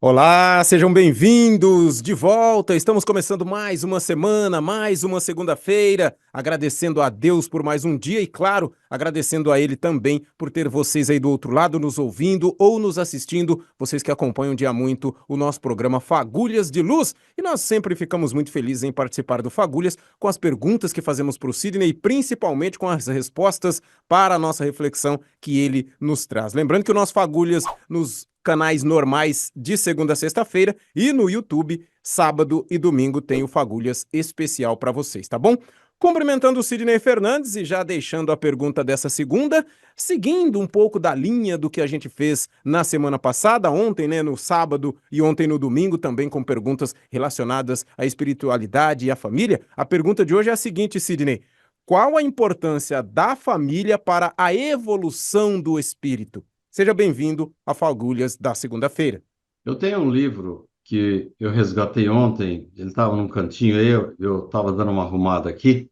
Olá, sejam bem-vindos de volta. Estamos começando mais uma semana, mais uma segunda-feira, agradecendo a Deus por mais um dia e, claro, agradecendo a Ele também por ter vocês aí do outro lado nos ouvindo ou nos assistindo, vocês que acompanham dia muito o nosso programa Fagulhas de Luz. E nós sempre ficamos muito felizes em participar do Fagulhas com as perguntas que fazemos para o Sidney e principalmente com as respostas para a nossa reflexão que ele nos traz. Lembrando que o nosso Fagulhas nos canais normais de segunda a sexta-feira e no YouTube, sábado e domingo tem o Fagulhas especial para vocês, tá bom? Cumprimentando o Sidney Fernandes e já deixando a pergunta dessa segunda, seguindo um pouco da linha do que a gente fez na semana passada, ontem, né, no sábado e ontem no domingo, também com perguntas relacionadas à espiritualidade e à família. A pergunta de hoje é a seguinte, Sidney: qual a importância da família para a evolução do espírito? Seja bem-vindo a Fagulhas da segunda-feira. Eu tenho um livro que eu resgatei ontem, ele estava num cantinho aí, eu estava dando uma arrumada aqui,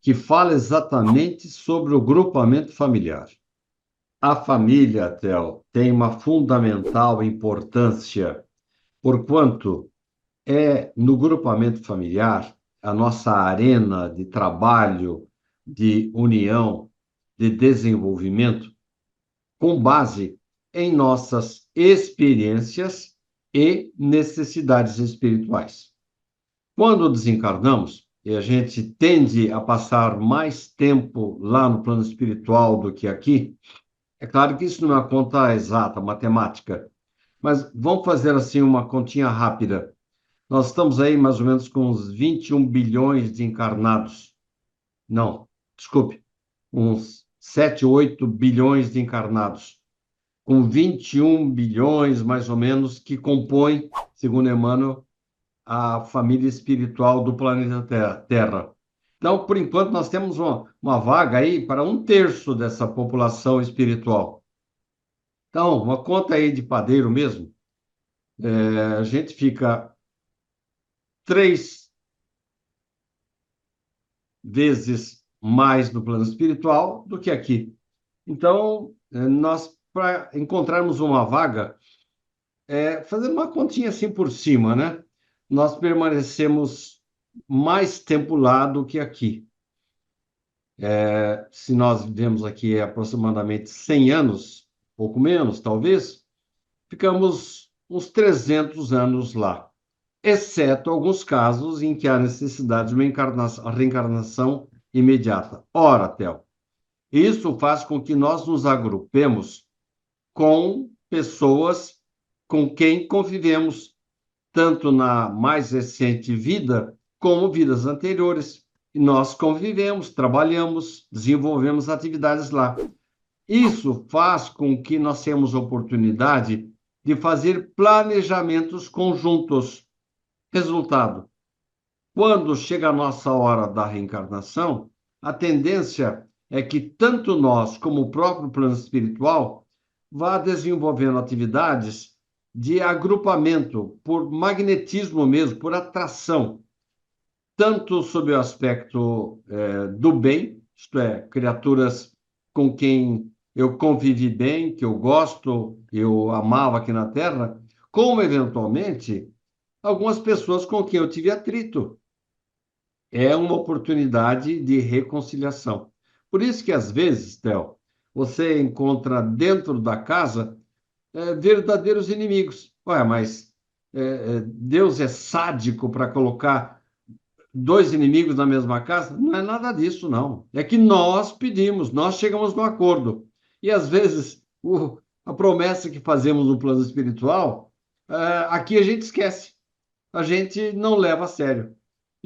que fala exatamente sobre o grupamento familiar. A família, Theo, tem uma fundamental importância, porquanto é no grupamento familiar a nossa arena de trabalho, de união, de desenvolvimento, com base em nossas experiências e necessidades espirituais. Quando desencarnamos, e a gente tende a passar mais tempo lá no plano espiritual do que aqui, é claro que isso não é uma conta exata, matemática, mas vamos fazer assim uma continha rápida. Nós estamos aí mais ou menos com uns 21 bilhões de encarnados. Não, desculpe, uns 7, 8 bilhões de encarnados, com 21 bilhões, mais ou menos, que compõem, segundo Emmanuel, a família espiritual do planeta Terra. Então, por enquanto, nós temos uma vaga aí para um terço dessa população espiritual. Então, uma conta aí de padeiro mesmo, a gente fica 3 vezes mais no plano espiritual do que aqui. Então, nós, para encontrarmos uma vaga, fazendo uma continha assim por cima, né? Nós permanecemos mais tempo lá do que aqui. Se nós vivemos aqui aproximadamente 100 anos, pouco menos, talvez, ficamos uns 300 anos lá, exceto alguns casos em que há necessidade de uma reencarnação imediata. Ora, Theo, isso faz com que nós nos agrupemos com pessoas com quem convivemos tanto na mais recente vida como vidas anteriores. E nós convivemos, trabalhamos, desenvolvemos atividades lá. Isso faz com que nós tenhamos oportunidade de fazer planejamentos conjuntos. Resultado: quando chega a nossa hora da reencarnação, a tendência é que tanto nós como o próprio plano espiritual vá desenvolvendo atividades de agrupamento, por magnetismo mesmo, por atração, tanto sob o aspecto do bem, isto é, criaturas com quem eu convivi bem, que eu gosto, eu amava aqui na Terra, como eventualmente algumas pessoas com quem eu tive atrito. É uma oportunidade de reconciliação. Por isso que, às vezes, Theo, você encontra dentro da casa verdadeiros inimigos. Ué, mas Deus é sádico para colocar dois inimigos na mesma casa? Não é nada disso, não. É que nós pedimos, nós chegamos no acordo. E, às vezes, a promessa que fazemos no plano espiritual, aqui a gente esquece, a gente não leva a sério.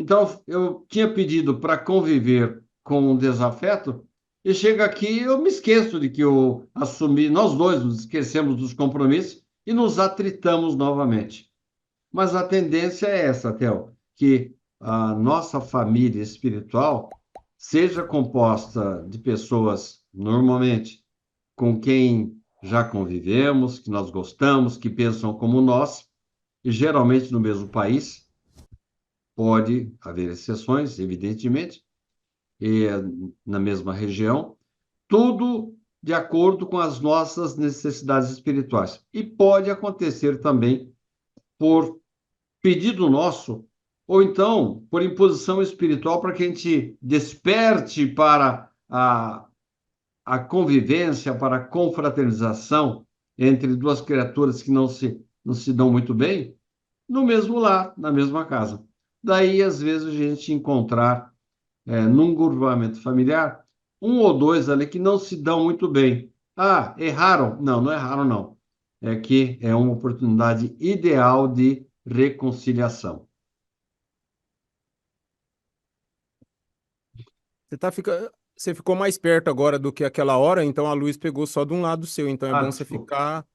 Então, eu tinha pedido para conviver com o desafeto, e chega aqui eu me esqueço de que eu assumi, nós dois nos esquecemos dos compromissos e nos atritamos novamente. Mas a tendência é essa, Theo, que a nossa família espiritual seja composta de pessoas, normalmente, com quem já convivemos, que nós gostamos, que pensam como nós, e geralmente no mesmo país. Pode haver exceções, evidentemente, e na mesma região, tudo de acordo com as nossas necessidades espirituais. E pode acontecer também por pedido nosso, ou então por imposição espiritual para que a gente desperte para a convivência, para a confraternização entre duas criaturas que não se dão muito bem, no mesmo lar, na mesma casa. Daí, às vezes, a gente encontrar, num grupamento familiar, um ou dois ali que não se dão muito bem. Ah, erraram? Não, não erraram, não. É que é uma oportunidade ideal de reconciliação. Você ficou mais perto agora do que aquela hora, então a luz pegou só de um lado seu, então é Ah, bom você desculpa. ficar